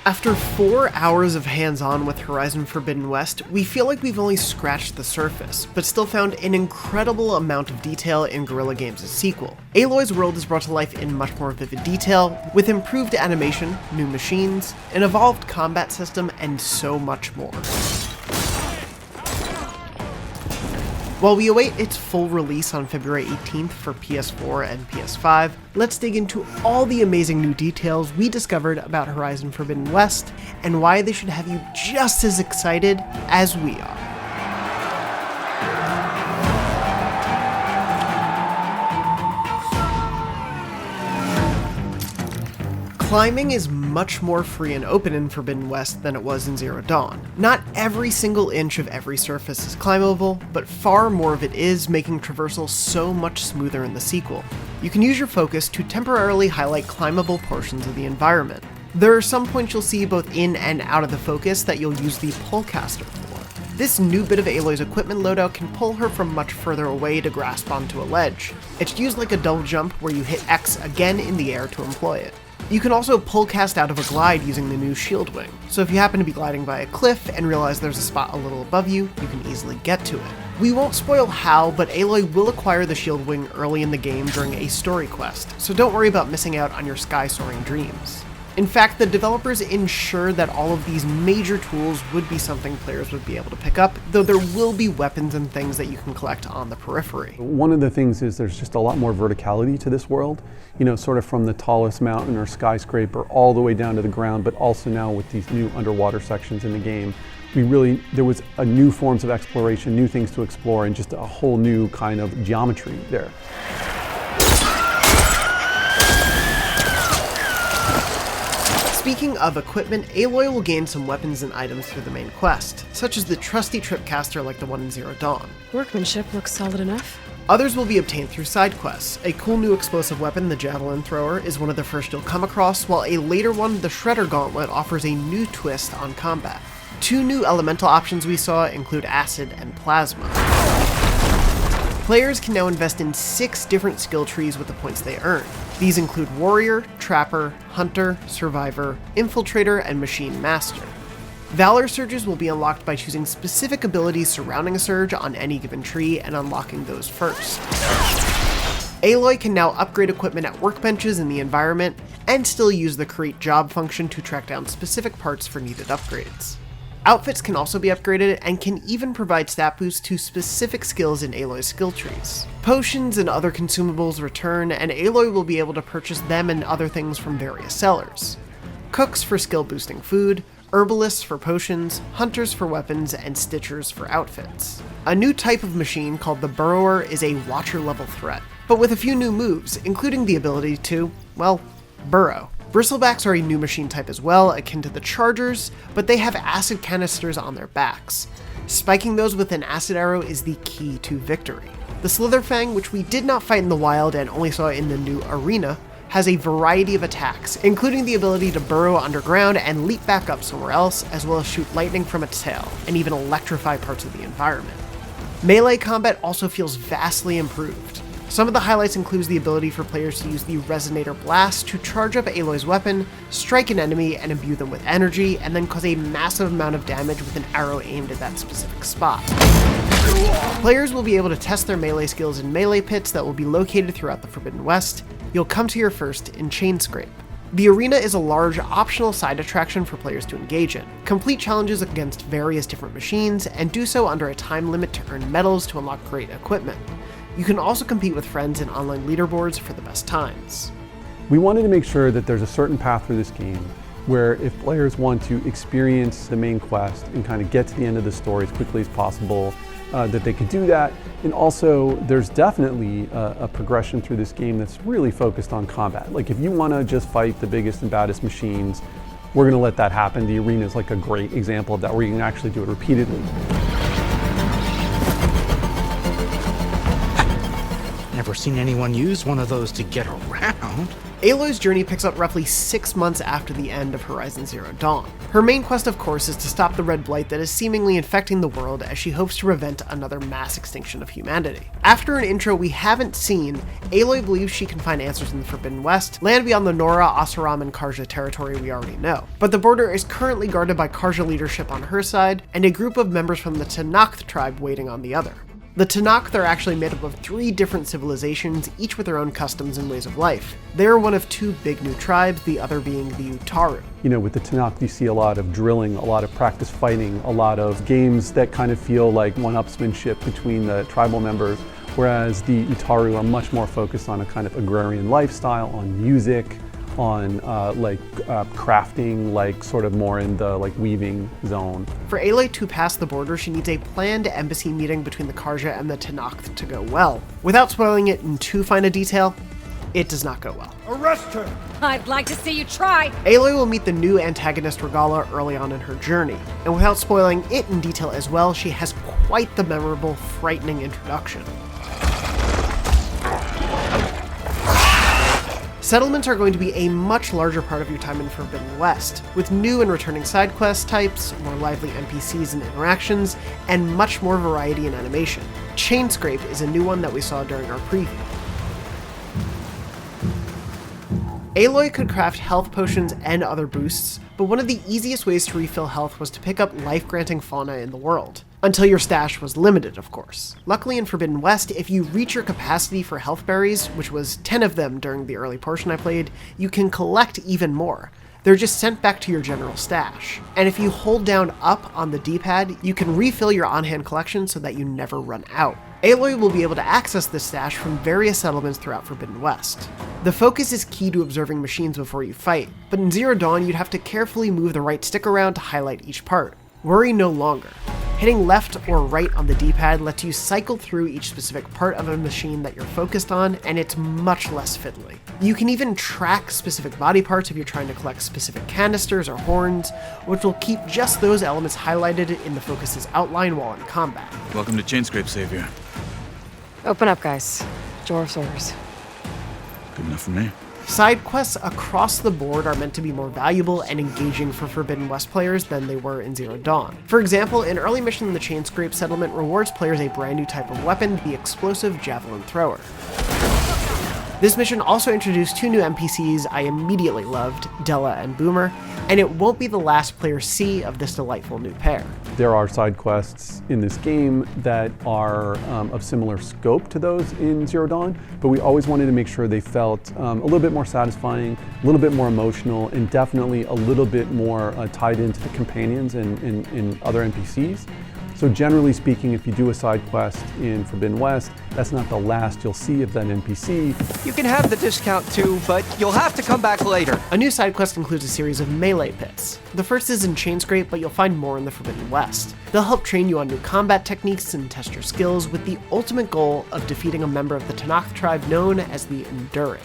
After 4 hours of hands-on with Horizon Forbidden West, we feel like we've only scratched the surface, but still found an incredible amount of detail in Guerrilla Games' sequel. Aloy's world is brought to life in much more vivid detail, with improved animation, new machines, an evolved combat system, and so much more. While we await its full release on February 18th for PS4 and PS5, let's dig into all the amazing new details we discovered about Horizon Forbidden West, and why they should have you just as excited as we are. Climbing is much more free and open in Forbidden West than it was in Zero Dawn. Not every single inch of every surface is climbable, but far more of it is, making traversal so much smoother in the sequel. You can use your focus to temporarily highlight climbable portions of the environment. There are some points you'll see both in and out of the focus that you'll use the pullcaster for. This new bit of Aloy's equipment loadout can pull her from much further away to grasp onto a ledge. It's used like a double jump where you hit X again in the air to employ it. You can also pull cast out of a glide using the new shield wing, so if you happen to be gliding by a cliff and realize there's a spot a little above you, you can easily get to it. We won't spoil how, but Aloy will acquire the shield wing early in the game during a story quest, so don't worry about missing out on your sky-soaring dreams. In fact, the developers ensured that all of these major tools would be something players would be able to pick up, though there will be weapons and things that you can collect on the periphery. One of the things is there's just a lot more verticality to this world, sort of from the tallest mountain or skyscraper all the way down to the ground, but also now with these new underwater sections in the game, there was a new forms of exploration, new things to explore, and just a whole new kind of geometry there. Speaking of equipment, Aloy will gain some weapons and items through the main quest, such as the trusty tripcaster like the one in Zero Dawn. Workmanship looks solid enough. Others will be obtained through side quests. A cool new explosive weapon, the Javelin Thrower, is one of the first you'll come across, while a later one, the Shredder Gauntlet, offers a new twist on combat. Two new elemental options we saw include Acid and Plasma. Players can now invest in 6 different skill trees with the points they earn. These include Warrior, Trapper, Hunter, Survivor, Infiltrator, and Machine Master. Valor Surges will be unlocked by choosing specific abilities surrounding a surge on any given tree and unlocking those first. Aloy can now upgrade equipment at workbenches in the environment, and still use the Create Job function to track down specific parts for needed upgrades. Outfits can also be upgraded, and can even provide stat boosts to specific skills in Aloy's skill trees. Potions and other consumables return, and Aloy will be able to purchase them and other things from various sellers. Cooks for skill boosting food, herbalists for potions, hunters for weapons, and stitchers for outfits. A new type of machine called the Burrower is a Watcher level threat, but with a few new moves, including the ability to, well, burrow. Bristlebacks are a new machine type as well, akin to the Chargers, but they have acid canisters on their backs. Spiking those with an acid arrow is the key to victory. The Slitherfang, which we did not fight in the wild and only saw in the new arena, has a variety of attacks, including the ability to burrow underground and leap back up somewhere else, as well as shoot lightning from its tail, and even electrify parts of the environment. Melee combat also feels vastly improved. Some of the highlights include the ability for players to use the Resonator Blast to charge up Aloy's weapon, strike an enemy and imbue them with energy, and then cause a massive amount of damage with an arrow aimed at that specific spot. Players will be able to test their melee skills in melee pits that will be located throughout the Forbidden West. You'll come to your first in Chain Scrape. The arena is a large, optional side attraction for players to engage in. Complete challenges against various different machines, and do so under a time limit to earn medals to unlock great equipment. You can also compete with friends in online leaderboards for the best times. We wanted to make sure that there's a certain path for this game where if players want to experience the main quest and kind of get to the end of the story as quickly as possible, that they could do that. And also, there's definitely a progression through this game that's really focused on combat. Like, if you want to just fight the biggest and baddest machines, we're going to let that happen. The arena is like a great example of that, where you can actually do it repeatedly. Never seen anyone use one of those to get around. Aloy's journey picks up roughly 6 months after the end of Horizon Zero Dawn. Her main quest, of course, is to stop the red blight that is seemingly infecting the world as she hopes to prevent another mass extinction of humanity. After an intro we haven't seen, Aloy believes she can find answers in the Forbidden West, land beyond the Nora, Oseram, and Karja territory we already know. But the border is currently guarded by Karja leadership on her side, and a group of members from the Tenakth tribe waiting on the other. The Tenakth are actually made up of 3 different civilizations, each with their own customs and ways of life. They are one of 2 big new tribes, the other being the Utaru. You know, with the Tenakth, you see a lot of drilling, a lot of practice fighting, a lot of games that kind of feel like one-upsmanship between the tribal members, whereas the Utaru are much more focused on a kind of agrarian lifestyle, on music, on crafting, like sort of more in the weaving zone. For Aloy to pass the border, she needs a planned embassy meeting between the Karja and the Tenakth to go well. Without spoiling it in too fine a detail, it does not go well. Arrest her! I'd like to see you try! Aloy will meet the new antagonist Regala early on in her journey, and without spoiling it in detail as well, she has quite the memorable, frightening introduction. Settlements are going to be a much larger part of your time in Forbidden West, with new and returning side quest types, more lively NPCs and interactions, and much more variety in animation. Chainscrape is a new one that we saw during our preview. Aloy could craft health potions and other boosts, but one of the easiest ways to refill health was to pick up life-granting fauna in the world. Until your stash was limited, of course. Luckily in Forbidden West, if you reach your capacity for health berries, which was 10 of them during the early portion I played, you can collect even more. They're just sent back to your general stash. And if you hold down up on the D-pad, you can refill your on-hand collection so that you never run out. Aloy will be able to access this stash from various settlements throughout Forbidden West. The focus is key to observing machines before you fight, but in Zero Dawn you'd have to carefully move the right stick around to highlight each part. Worry no longer. Hitting left or right on the D-pad lets you cycle through each specific part of a machine that you're focused on, and it's much less fiddly. You can even track specific body parts if you're trying to collect specific canisters or horns, which will keep just those elements highlighted in the focus's outline while in combat. Welcome to Chainscrape, Savior. Open up, guys. Dwarf's orders. Good enough for me. Side quests across the board are meant to be more valuable and engaging for Forbidden West players than they were in Zero Dawn. For example, an early mission in the Chainscrape settlement rewards players a brand new type of weapon, the explosive javelin thrower. This mission also introduced 2 new NPCs I immediately loved, Della and Boomer, and it won't be the last players see of this delightful new pair. There are side quests in this game that are of similar scope to those in Zero Dawn, but we always wanted to make sure they felt a little bit more satisfying, a little bit more emotional, and definitely a little bit more tied into the companions and other NPCs. So generally speaking, if you do a side quest in Forbidden West, that's not the last you'll see of that NPC. You can have the discount too, but you'll have to come back later. A new side quest includes a series of melee pits. The first is in Chainscrape, but you'll find more in the Forbidden West. They'll help train you on new combat techniques and test your skills with the ultimate goal of defeating a member of the Tenakth tribe known as the Enduring.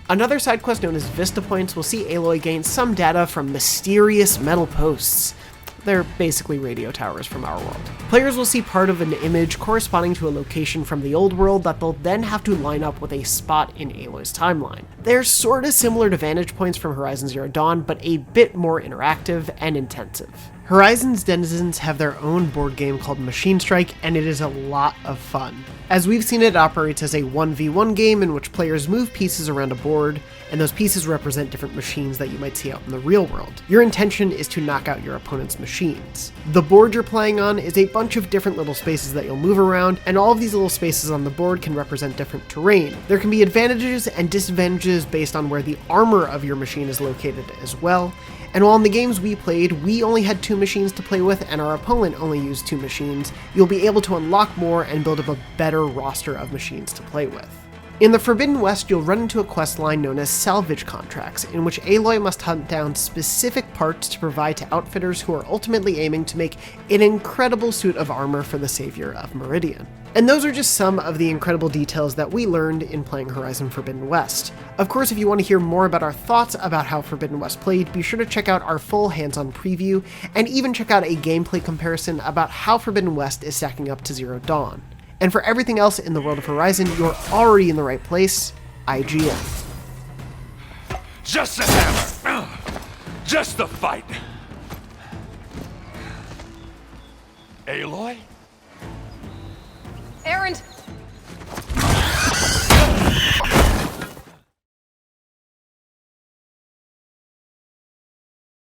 Another side quest known as Vista Points will see Aloy gain some data from mysterious metal posts. They're basically radio towers from our world. Players will see part of an image corresponding to a location from the old world that they'll then have to line up with a spot in Aloy's timeline. They're sorta similar to vantage points from Horizon Zero Dawn, but a bit more interactive and intensive. Horizon's denizens have their own board game called Machine Strike, and it is a lot of fun. As we've seen, it operates as a 1v1 game in which players move pieces around a board, and those pieces represent different machines that you might see out in the real world. Your intention is to knock out your opponent's machines. The board you're playing on is a bunch of different little spaces that you'll move around, and all of these little spaces on the board can represent different terrain. There can be advantages and disadvantages based on where the armor of your machine is located as well. And while in the games we played, we only had 2 machines to play with and our opponent only used 2 machines, you'll be able to unlock more and build up a better roster of machines to play with. In the Forbidden West, you'll run into a quest line known as salvage contracts, in which Aloy must hunt down specific parts to provide to outfitters who are ultimately aiming to make an incredible suit of armor for the savior of Meridian. And those are just some of the incredible details that we learned in playing Horizon Forbidden West. Of course, if you want to hear more about our thoughts about how Forbidden West played, be sure to check out our full hands-on preview, and even check out a gameplay comparison about how Forbidden West is stacking up to Zero Dawn. And for everything else in the world of Horizon, you're already in the right place, IGN. Just the hammer. Just the fight. Aloy? Errand!